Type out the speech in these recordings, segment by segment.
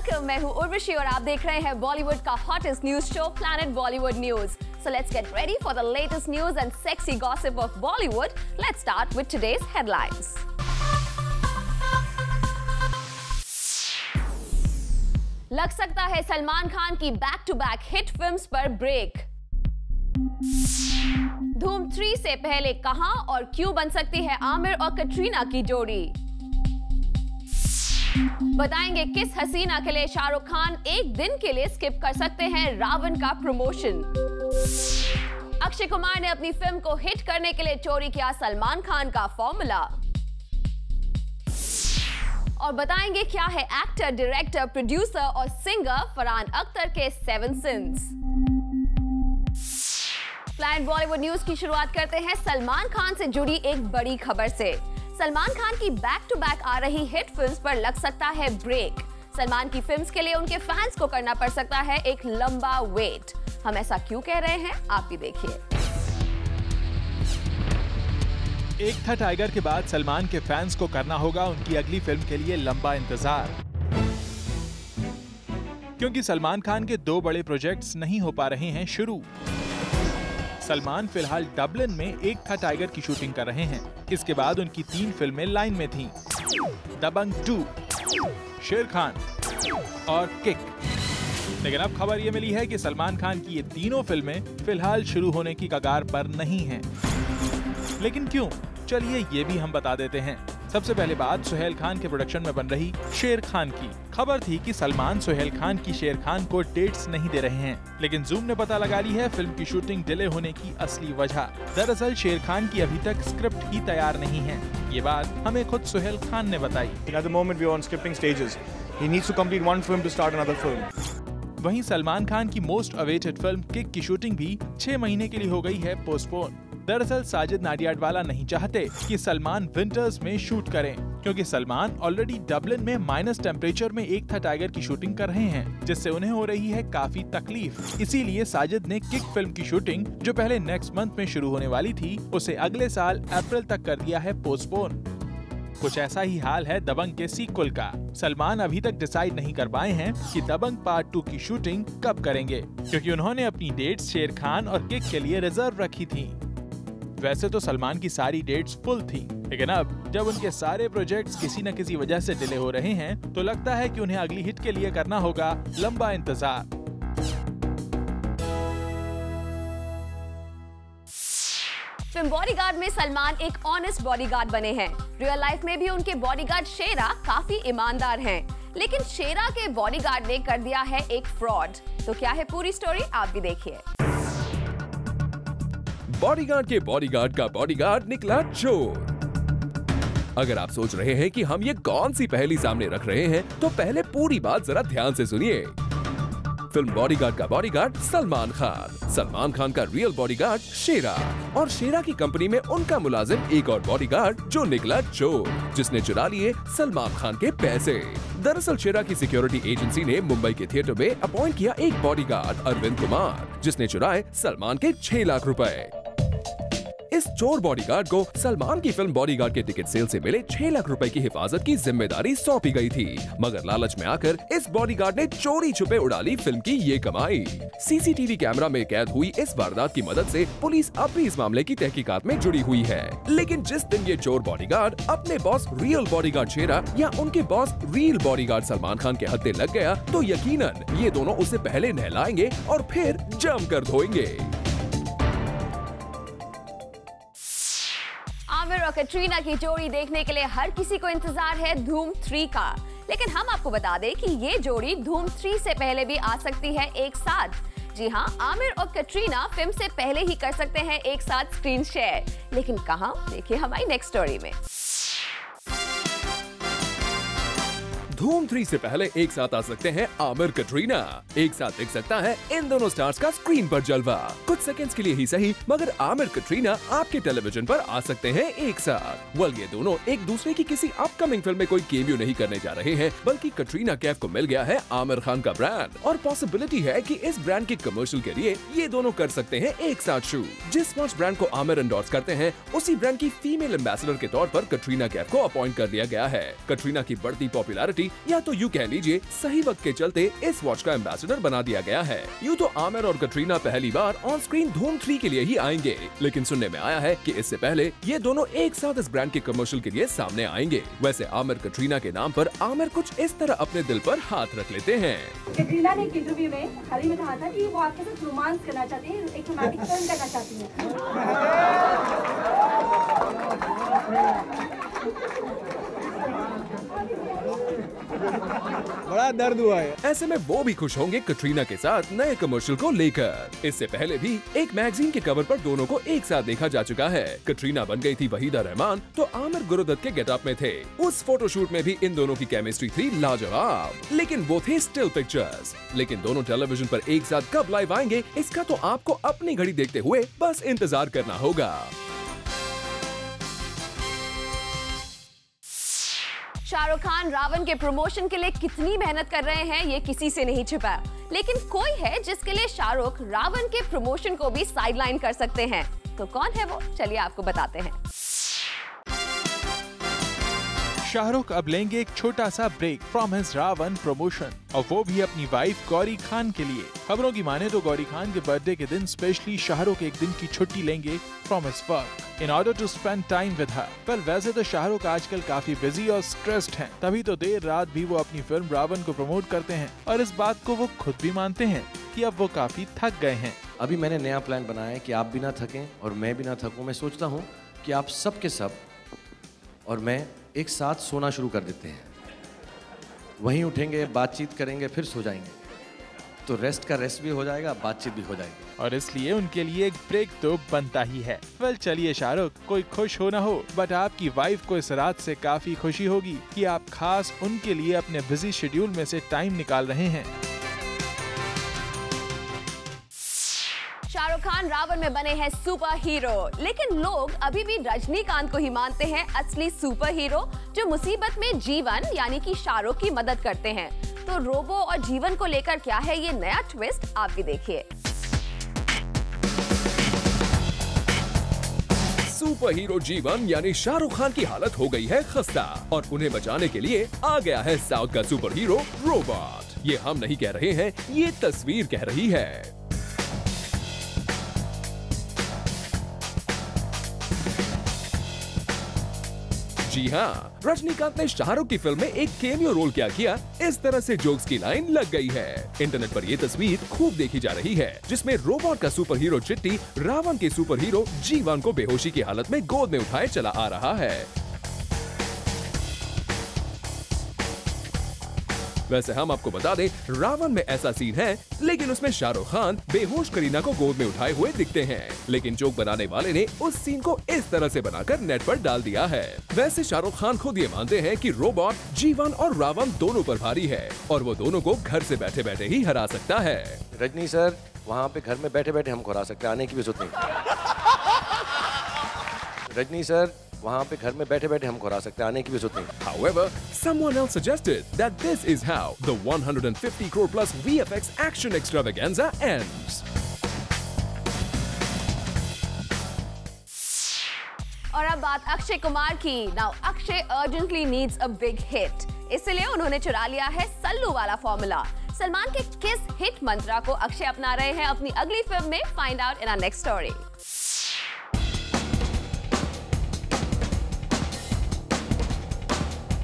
Welcome, मैं हूं उर्वशी और आप देख रहे हैं बॉलीवुड का hottest news show planet Bollywood news. So let's get ready for the latest news and sexy gossip of Bollywood. Let's start with today's headlines. लग सकता है सलमान खान की back to back hit films पर ब्रेक। धूम 3 से पहले कहां और क्यों बन सकती है आमिर और कटरीना की जोड़ी। बताएंगे किस हसीना के लिए शाहरुख खान एक दिन के लिए स्किप कर सकते हैं रावण का प्रमोशन। अक्षय कुमार ने अपनी फिल्म को हिट करने के लिए चोरी किया सलमान खान का फॉर्मूला। और बताएंगे क्या है एक्टर, डायरेक्टर, प्रोड्यूसर और सिंगर फरहान अख्तर के 7 सिंस। प्लैनेट बॉलीवुड न्यूज की शुरुआत करते हैं सलमान खान से जुड़ी एक बड़ी खबर से। सलमान खान की बैक टू बैक आ रही हिट फिल्म्स पर लग सकता है ब्रेक। सलमान की फिल्म्स के लिए उनके फैंस को करना पड़ सकता है एक लंबा वेट। हम ऐसा क्यों कह रहे हैं, आप भी देखिए। एक था टाइगर के बाद सलमान के फैंस को करना होगा उनकी अगली फिल्म के लिए लंबा इंतजार, क्योंकि सलमान खान के 2 बड़े प्रोजेक्ट्स नहीं हो पा रहे हैं शुरू। सलमान फिलहाल डबलिन में एक था टाइगर की शूटिंग कर रहे हैं। इसके बाद उनकी 3 फिल्में लाइन में थीं, दबंग 2, शेर खान और किक। लेकिन अब खबर ये मिली है कि सलमान खान की ये तीनों फिल्में फिलहाल शुरू होने की कगार पर नहीं हैं। लेकिन क्यों? चलिए ये भी हम बता देते हैं। सबसे पहले बात सुहेल खान के प्रोडक्शन में बन रही शेर खान की। खबर थी कि सलमान सुहेल खान की शेर खान को डेट्स नहीं दे रहे हैं, लेकिन जूम ने पता लगा ली है फिल्म की शूटिंग डिले होने की असली वजह। दरअसल शेर खान की अभी तक स्क्रिप्ट ही तैयार नहीं है। ये बात हमें खुद सुहेल खान ने बताई। At the moment we are on scripting stages. He needs to complete one film to start another film. वहीं सलमान खान की मोस्ट अवेटेड फिल्म किक की शूटिंग भी 6 महीने के लिए हो गई है पोस्टपोन। दरअसल साजिद नाडियाडवाला नहीं चाहते कि सलमान विंटर्स में शूट करें, क्योंकि सलमान ऑलरेडी डबलिन में माइनस टेम्परेचर में एक था टाइगर की शूटिंग कर रहे हैं, जिससे उन्हें हो रही है काफी तकलीफ। इसीलिए साजिद ने किक फिल्म की शूटिंग, जो पहले नेक्स्ट मंथ में शुरू होने वाली थी, उसे अगले साल अप्रैल तक कर दिया है पोस्टपोन। कुछ ऐसा ही हाल है दबंग के सीक्वल का। सलमान अभी तक डिसाइड नहीं कर पाए हैं कि दबंग पार्ट 2 की शूटिंग कब करेंगे, क्योंकि उन्होंने अपनी डेट्स शेर खान और किक के लिए रिजर्व रखी थी। वैसे तो सलमान की सारी डेट्स फुल थी, लेकिन अब जब उनके सारे प्रोजेक्ट्स किसी न किसी वजह से डिले हो रहे हैं, तो लगता है कि उन्हें अगली हिट के लिए करना होगा लंबा इंतजार। फिल्म बॉडीगार्ड में सलमान एक ऑनेस्ट बॉडीगार्ड बने हैं। रियल लाइफ में भी उनके बॉडीगार्ड शेरा काफी ईमानदार हैं, लेकिन शेरा के बॉडीगार्ड ने कर दिया है एक फ्रॉड। तो क्या है पूरी स्टोरी, आप भी देखिए। बॉडीगार्ड के बॉडीगार्ड का बॉडीगार्ड निकला चोर। अगर आप सोच रहे हैं कि हम ये कौन सी पहेली सामने रख रहे हैं, तो पहले पूरी बात जरा ध्यान से सुनिए। फिल्म बॉडीगार्ड का बॉडीगार्ड सलमान खान, सलमान खान का रियल बॉडीगार्ड शेरा, और शेरा की कंपनी में उनका मुलाजिम एक और बॉडीगार्ड जो निकला चोर, जिसने चुरा लिए सलमान खान के पैसे। दरअसल शेरा की सिक्योरिटी एजेंसी ने मुंबई के थिएटर में अपॉइंट किया एक बॉडीगार्ड अरविंद कुमार, जिसने चुराए सलमान के 6 लाख रुपए। इस चोर बॉडीगार्ड को सलमान की फिल्म बॉडीगार्ड के टिकट सेल से मिले 6 लाख रुपए की हिफाजत की जिम्मेदारी सौंपी गई थी, मगर लालच में आकर इस बॉडीगार्ड ने चोरी छुपे उड़ा ली फिल्म की ये कमाई। सीसीटीवी कैमरा में कैद हुई इस वारदात की मदद से पुलिस अब भी इस मामले की तहकीकात में जुड़ी हुई है। लेकिन जिस दिन ये चोर बॉडीगार्ड अपने बॉस रियल बॉडीगार्ड शेरा या उनके boss real bodyguard Salman Khan के हत्थे लग गया, तो यकीनन ये दोनों उसे पहले नहलाएंगे और फिर जमकर धोएंगे। आमिर और कटरीना की जोड़ी देखने के लिए हर किसी को इंतजार है धूम 3 का, लेकिन हम आपको बता दें कि ये जोड़ी धूम 3 से पहले भी आ सकती है एक साथ। जी हाँ, आमिर और कटरीना फिल्म से पहले ही कर सकते हैं एक साथ स्क्रीन शेयर, लेकिन कहां, देखिए हमारी नेक्स्ट स्टोरी में। धूम 3 से पहले एक साथ आ सकते हैं आमिर कटरीना। एक साथ दिख सकता है इन दोनों स्टार्स का स्क्रीन पर जलवा। कुछ सेकंड्स के लिए ही सही, मगर आमिर कटरीना आपके टेलीविजन पर आ सकते हैं एक साथ। वेल, ये दोनों एक दूसरे की किसी अपकमिंग फिल्म में कोई केमियो नहीं करने जा रहे हैं, बल्कि कटरीना कैफ को मिल गया है आमिर खान का ब्रांड, और पॉसिबिलिटी है कि इस ब्रांड के कमर्शियल के लिए ये दोनों कर सकते हैं एक साथ शूट। जिस वॉच ब्रांड को आमिर एंडोर्स करते हैं, उसी ब्रांड की फीमेल एम्बेसडर के तौर पर कटरीना कैफ को अपॉइंट कर दिया गया है। कटरीना की बढ़ती पॉपुलैरिटी केमिस्ट्री या तो यूँ कह लीजिए सही वक्त के चलते इस वॉच का एम्बेसडर बना दिया गया है। यूँ तो आमिर और कटरीना पहली बार ऑन स्क्रीन धूम 3 के लिए ही आएंगे, लेकिन सुनने में आया है कि इससे पहले ये दोनों एक साथ इस ब्रांड के कमर्शियल के लिए सामने आएंगे। वैसे आमिर कटरीना के नाम पर आमिर कुछ इस तरह अपने दिल पर हाथ रख लेते हैं। कटरीना ने एक इंटरव्यू में हाल ही में कहा था कि वो आपके साथ रोमांस करना चाहती है, एक रोमांटिक फिल्म करना चाहती है। बड़ा दर्द हुआ है। ऐसे में वो भी खुश होंगे कटरीना के साथ नए कमर्शियल को लेकर। इससे पहले भी एक मैगजीन के कवर पर दोनों को एक साथ देखा जा चुका है। कटरीना बन गई थी वहीदा रहमान तो आमिर गुरुदत्त के गेटअप में थे। उस फोटोशूट में भी इन दोनों की केमिस्ट्री थी लाजवाब, लेकिन वो थे स्टिल पिक्चर्स। लेकिन दोनों टेलीविजन पर एक साथ कब लाइव आएंगे, इसका तो आपको अपनी घड़ी देखते हुए बस इंतजार करना होगा। शाहरुख खान रावण के प्रमोशन के लिए कितनी मेहनत कर रहे हैं ये किसी से नहीं छिपा, लेकिन कोई है जिसके लिए शाहरुख रावण के प्रमोशन को भी साइडलाइन कर सकते हैं। तो कौन है वो, चलिए आपको बताते हैं। शाहरुख अब लेंगे एक छोटा सा break from his Raavan promotion, और वो भी अपनी वाइफ गौरी खान के लिए। खबरों की माने तो गौरी खान के बर्थडे के दिन स्पेशली शाहरुख एक दिन की छुट्टी लेंगे from his work in order to spend time with her. पर वैसे तो शाहरुख आजकल काफी बिजी और स्ट्रेस्ड हैं, तभी तो देर रात भी वो अपनी फिल्म रावण को प्रमोट करते हैं, और इस बात को वो खुद भी मानते हैं कि अब वो काफी थक गए हैं। अभी मैंने नया प्लान बनाया है कि आप भी ना थकें और मैं भी ना थकूं। मैं सोचता हूं कि आप सब के सब और मैं एक साथ सोना शुरू कर देते हैं, वहीं उठेंगे, बातचीत करेंगे, फिर सो जाएंगे, तो रेस्ट का रेस्ट भी हो जाएगा, बातचीत भी हो जाएगी, और इसलिए उनके लिए एक ब्रेक तो बनता ही है। वेल चलिए शाहरुख, कोई खुश हो ना हो, बट आपकी वाइफ को इस रात से काफी खुशी होगी कि आप खास उनके लिए अपने बिजी शेड्यूल में से टाइम निकाल रहे हैं। शाहरुख खान रावण में बने हैं सुपर हीरो, लेकिन लोग अभी भी रजनीकांत को ही मानते हैं असली सुपर हीरो, जो मुसीबत में जीवन यानी कि शाहरुख की मदद करते हैं। तो रोबो और जीवन को लेकर क्या है ये नया ट्विस्ट, आप भी देखिए। सुपर हीरो जीवन यानी शाहरुख खान की हालत हो गई है खस्ता, और उन्हें बचाने के लिए आ गया है साउथ का सुपर हीरो रोबोट। ये हम नहीं कह रहे हैं, ये तस्वीर कह रही है। जी हाँ, रजनीकांत ने शाहरुख की फिल्म में एक केमियो रोल क्या किया, इस तरह से जोक्स की लाइन लग गई है। इंटरनेट पर ये तस्वीर खूब देखी जा रही है, जिसमें रोबोट का सुपर हीरो चिट्टी रावण के सुपर हीरो जीवन को बेहोशी की हालत में गोद में उठाए चला आ रहा है। वैसे हम आपको बता दें, रावण में ऐसा सीन है, लेकिन उसमें शाहरुख खान बेहोश करीना को गोद में उठाए हुए दिखते हैं। लेकिन जोक बनाने वाले ने उस सीन को इस तरह से बनाकर नेट पर डाल दिया है। वैसे शाहरुख खान खुद ये मानते हैं कि रोबोट जीवन और रावण दोनों पर भारी है, और वो दोनों को घर से बैठे बैठे ही हरा सकता है। रजनी सर वहाँ पे घर में बैठे बैठे हमको हरा सकते हैं, आने की भी जरूरत नहीं। रजनी सर वहाँ पे घर में बैठे बैठे हमको हरा सकते हैं, आने की भी जरूरत नहीं। However, someone else suggested that this is how the 150 crore plus VFX action extravaganza ends. और अब बात अक्षय कुमार की। Now Akshay urgently needs a big hit, इसलिए उन्होंने चुरा लिया है सल्लू वाला फॉर्मूला। सलमान के किस हिट मंत्रा को अक्षय अपना रहे हैं अपनी अगली फिल्म में, find out in our next story.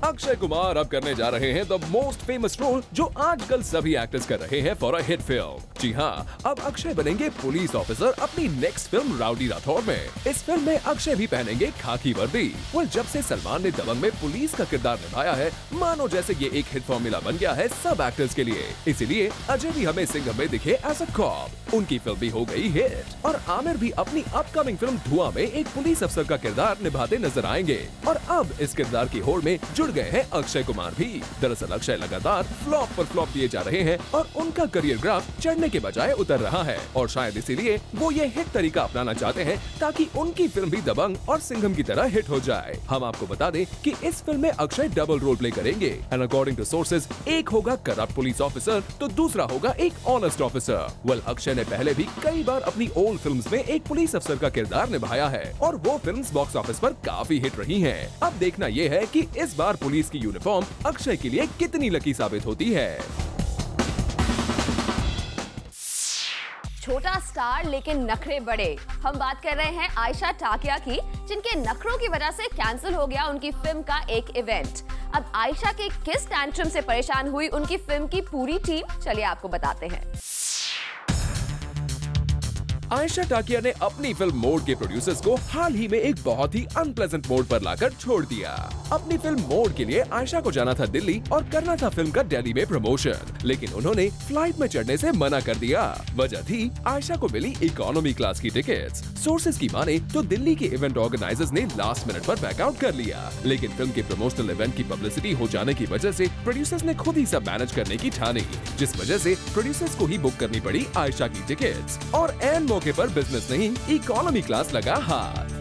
Akshay Kumar अब करने जा रहे हैं द मोस्ट फेमस रोल जो आजकल सभी एक्टर्स कर रहे हैं फॉर अ हिट फिल्म। जी हाँ, अब अक्षय बनेंगे पुलिस ऑफिसर अपनी नेक्स्ट फिल्म राउडी राठौर में। इस फिल्म में अक्षय भी पहनेंगे खाकी वर्दी। वो जब से सलमान ने दबंग में पुलिस का किरदार निभाया है, मानो जैसे ये एक हिट फॉर्मूला बन गया है सब एक्टर्स के लिए। इसीलिए अजय भी हमें सिंघम में दिखे एज अ कॉप। उनकी फिल्म भी हो गई हिट, और आमिर भी अपनी अपकमिंग फिल्म धुआं में एक पुलिस अफसर का किरदार निभाते नजर आएंगे। और अब इस किरदार की होड़ में जुड़ गए हैं अक्षय कुमार भी। दरअसल अक्षय लगातार फ्लॉप पर फ्लॉप दिए जा रहे हैं, और उनका करियर ग्राफ चढ़ने के बजाय उतर रहा है, और शायद इसीलिए वो ये हिट तरीका अपनाना चाहते हैं ताकि उनकी फिल्म भी दबंग और सिंघम की तरह हिट हो जाए। हम आपको बता दें कि इस फिल्म में अक्षय डबल रोल प्ले करेंगे, एंड अकॉर्डिंग टू सोर्सेज एक होगा करप्ट पुलिस ऑफिसर तो दूसरा होगा एक ऑनेस्ट ऑफिसर। वेल, अक्षय ने पहले भी कई बार अपनी ओल्ड फिल्म्स में एक पुलिस अफसर का किरदार निभाया है, और वो फिल्म्स बॉक्स ऑफिस पर काफी हिट रही हैं। अब देखना ये है कि इस बार पुलिस की यूनिफॉर्म अक्षय के लिए कितनी लकी साबित होती है। छोटा स्टार लेकिन नखरे बड़े। हम बात कर रहे हैं आयशा टाकिया की, जिनके नखरों की वजह से कैंसिल हो गया उनकी फिल्म का एक इवेंट। अब आयशा के किस टैंट्रम से परेशान हुई उनकी फिल्म की पूरी टीम, चलिए आपको बताते हैं। आयशा टाकिया ने अपनी फिल्म मोड के प्रोड्यूसर्स को हाल ही में एक बहुत ही अनप्लेजेंट मोड पर लाकर छोड़ दिया। अपनी फिल्म मोड के लिए आयशा को जाना था दिल्ली और करना था फिल्म का दिल्ली में प्रमोशन, लेकिन उन्होंने फ्लाइट में चढ़ने से मना कर दिया। वजह थी आयशा को मिली इकोनॉमी क्लास की टिकट्स। सोर्सेज की माने तो दिल्ली के इवेंट ऑर्गेनाइजर्स ने लास्ट मिनट पर बैकआउट कर लिया, लेकिन फिल्म के प्रमोशनल इवेंट की पब्लिसिटी हो जाने की वजह से प्रोड्यूसर्स ने खुद ही सब मैनेज करने की ठानी, जिस वजह से प्रोड्यूसर्स को ही बुक करनी पड़ी आयशा की टिकट्स। और एन मौके पर बिजनेस नहीं, इकोनॉमी क्लास लगा हाथ।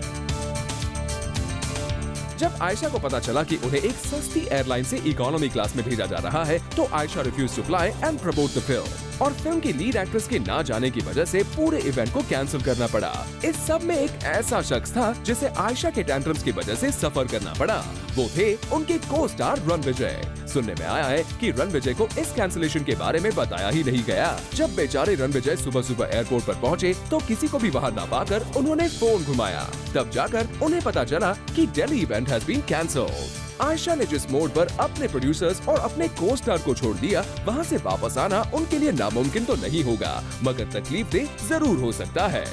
जब आयशा को पता चला कि उन्हें एक सस्ती एयरलाइन से इकोनॉमी क्लास में भेजा जा रहा है, तो Ayesha refuse to fly and promote the film. और फिल्म की लीड एक्ट्रेस के ना जाने की वजह से पूरे इवेंट को कैंसिल करना पड़ा। इस सब में एक ऐसा शख्स था जिसे आयशा के टैंट्रम्स की वजह से सफर करना पड़ा। वो थे उनके को स्टार रणविजय। सुनने में आया है कि रणविजय को इस कैंसिलेशन के बारे में बताया ही नहीं गया। जब बेचारे रणविजय सुबह सुबह एयरपोर्ट पर पहुंचे तो किसी को भी वहां ना पाकर उन्होंने फोन घुमाया। तब जाकर उन्हें पता चला कि Delhi event has been cancelled. Ayesha ने जिस मोड पर अपने प्रोड्यूसर्स और अपने को स्टार को छोड़ दिया, वहां से वापस आना उनके लिए नामुमकिन तो नहीं होगा, मगर तकलीफदेह जरूर हो सकता है।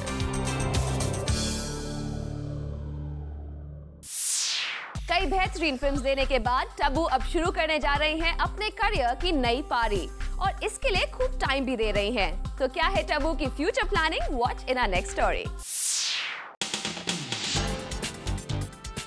कई बेहतरीन फिल्म्स देने के बाद टबू अब शुरू करने जा रही हैं अपने करियर की नई पारी, और इसके लिए खूब टाइम भी दे रही हैं। तो क्या है टबू की future planning? Watch in our next story.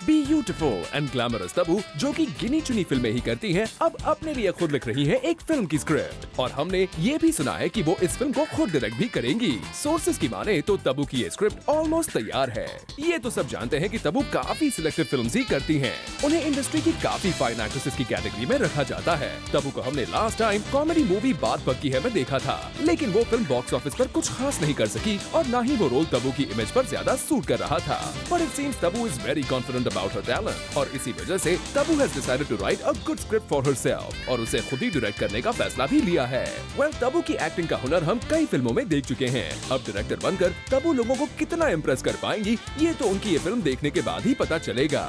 Beautiful and glamorous Tabu, जो कि गिनी चुनी फिल्में ही करती हैं, अब अपने लिए खुद लिख रही हैं एक फिल्म की स्क्रिप्ट। और हमने ये भी सुना है कि वो इस फिल्म को खुद डायरेक्ट भी करेंगी। सोर्सेज की माने तो तबू की ये स्क्रिप्ट ऑलमोस्ट तैयार है। ये तो सब जानते हैं कि तबू काफी सिलेक्टिव फिल्म्स ही करती हैं। उन्हें इंडस्ट्री की काफी फाइन एक्ट्रेसेस की कैटेगरी में रखा जाता है। तबू को हमने लास्ट टाइम कॉमेडी मूवी बात पक्की है में देखा था, लेकिन वो फिल्म बॉक्स ऑफिस पर कुछ खास नहीं कर सकी और न ही वो रोल तबू की इमेज पर ज्यादा सूट कर रहा था। But it seems Tabu is very confident about her talent, और इसी वजह से Tabu has decided to write a good script for herself, और उसे खुद ही डायरेक्ट करने का फैसला भी लिया है। तबू की एक्टिंग का हुनर हम कई फिल्मों में देख चुके हैं। अब डायरेक्टर बनकर तबू लोगों को कितना इम्प्रेस कर पाएंगी, ये तो उनकी ये फिल्म देखने के बाद ही पता चलेगा।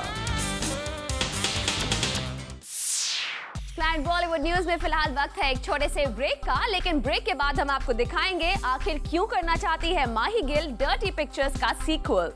प्लान बॉलीवुड न्यूज में फिलहाल वक्त है एक छोटे से ब्रेक का, लेकिन ब्रेक के बाद हम आपको दिखाएंगे आखिर क्यों करना चाहती है माही गिल डर्टी पिक्चर्स का सीक्वल।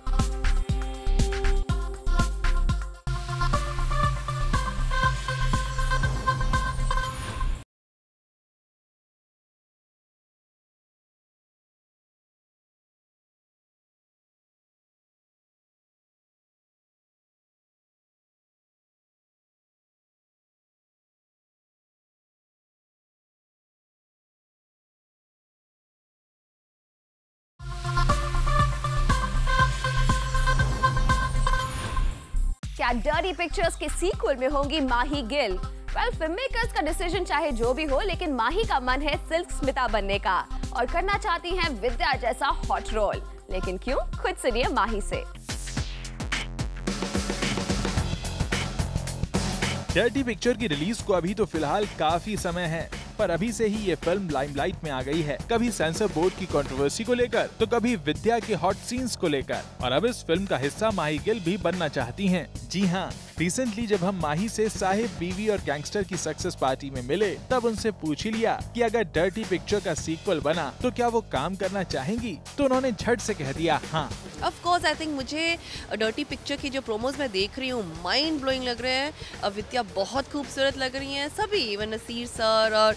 क्या डर्टी पिक्चर्स के सीक्वल में होंगी माही गिल? फिल्म मेकर्स का डिसीजन चाहे जो भी हो, लेकिन माही का मन है सिल्क स्मिता बनने का और करना चाहती हैं विद्या जैसा हॉट रोल। लेकिन क्यों? खुद सुनिए माही से। डर्टी पिक्चर की रिलीज को अभी तो फिलहाल काफी समय है, पर अभी से ही ये फिल्म लाइमलाइट में आ गई है। कभी सेंसर बोर्ड की कंट्रोवर्सी को लेकर, तो कभी विद्या के हॉट सीन्स को लेकर, और अब इस फिल्म का हिस्सा माही गिल भी बनना चाहती हैं। जी हाँ, रिसेंटली जब हम माही से साहिब बीवी और गैंगस्टर की सक्सेस पार्टी में मिले, तब उनसे पूछ ही लिया कि अगर डर्टी पिक्चर का सीक्वल बना तो क्या वो काम करना चाहेंगी, तो उन्होंने झट से कह दिया हाँ। ऑफ कोर्स, आई थिंक मुझे डर्टी पिक्चर की जो प्रोमोज मैं देख रही हूँ माइंड ब्लोइंग लग रहे हैं। विद्या बहुत खूबसूरत लग रही हैं, सभी, इवन नसीर सर और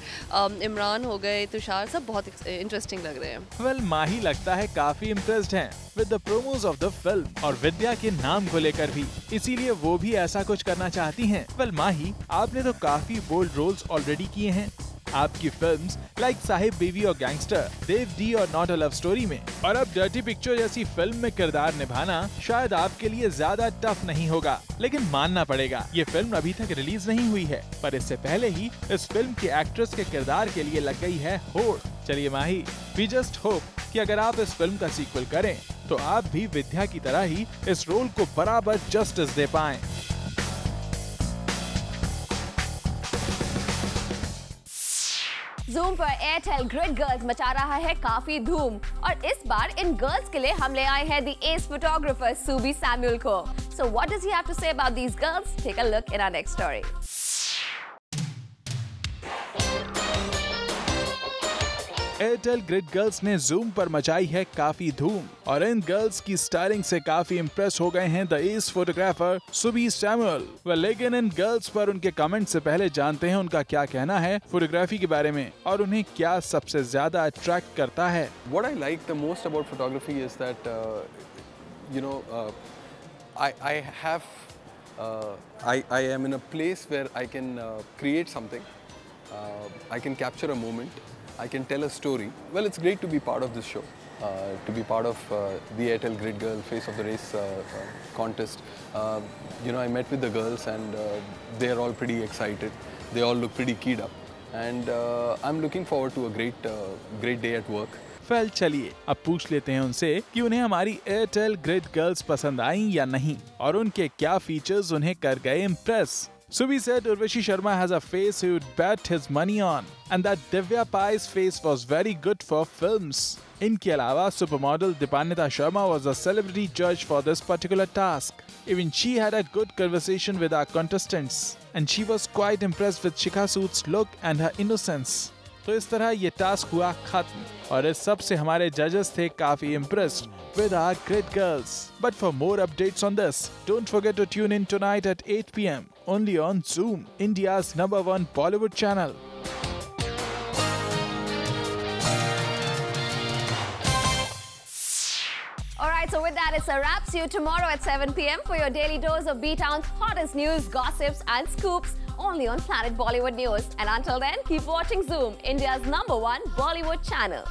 इमरान हो गए, तुषार, सब बहुत इंटरेस्टिंग लग रहे हैं। माही लगता है काफी इम्प्रेस्ड हैं with the promos of the film और विद्या के नाम को लेकर भी, इसीलिए वो भी ऐसा कुछ करना चाहती हैं। माही, आपने तो काफी बोल्ड रोल्स ऑलरेडी किए हैं आपकी फिल्म्स लाइक साहिब बीवी और गैंगस्टर, देव डी और नॉट अ लव स्टोरी में, और अब डर्टी पिक्चर जैसी फिल्म में किरदार निभाना शायद आपके लिए ज्यादा टफ नहीं होगा। लेकिन मानना पड़ेगा, ये फिल्म अभी तक रिलीज नहीं हुई है, पर इससे पहले ही इस फिल्म की एक्ट्रेस के किरदार के लिए लग गई है होड़। चलिए माही, वी जस्ट होप कि अगर आप इस फिल्म का सीक्वल करें तो आप भी विद्या की तरह ही इस रोल को बराबर जस्टिस दे पाएं। Zoom पर एयरटेल ग्रिड गर्ल्स मचा रहा है काफी धूम और इस बार इन गर्ल्स के लिए हम ले आए हैं द एस फोटोग्राफर सुबी सैमुअल को. So what does he have to say about these girls? Take a look in our next story. Airtel grid girls ने जूम पर मचाई है काफी धूम और इन गर्ल्स की स्टाइलिंग से काफी इम्प्रेस हो गए हैं द एस फोटोग्राफर सुबी सैमुअल. लेकिन इन गर्ल्स पर उनके कमेंट से पहले जानते हैं उनका क्या कहना है फोटोग्राफी के बारे में और उन्हें क्या सबसे ज्यादा अट्रैक्ट करता है. What I like the most about photography is that I am in a place where I can create something. I can capture a moment. I can tell a story. Well, it's great to be part of this show, to be part of the Airtel Grid Girl Face of the Race contest. I met with the girls and they are all pretty excited. They all look pretty keyed up, and I'm looking forward to a great day at work. Well चलिए अब पूछ लेते हैं उनसे कि उन्हें हमारी Airtel grid girls पसंद आई या नहीं और उनके क्या फीचर्स उन्हें कर गए impress. Subi said Urvashi Sharma has a face he would bet his money on and that Divya Pai's face was very good for films. इनके अलावा supermodel Dipanita Sharma was a celebrity judge for this particular task. Even she had a good conversation with our contestants and she was quite impressed with Shikha Sood's look and her innocence. तो इस तरह ये task हुआ खत्म और इस सब से हमारे जजेस थे काफी impressed with our great girls. But for more updates on this, don't forget to tune in tonight at 8 p.m. only on Zoom, India's #1 Bollywood channel. Alright, so with that, it's a wrap. See you tomorrow at 7 p.m. for your daily dose of B-Town's hottest news, gossips and scoops only on Planet Bollywood News. And until then, keep watching Zoom, India's #1 Bollywood channel.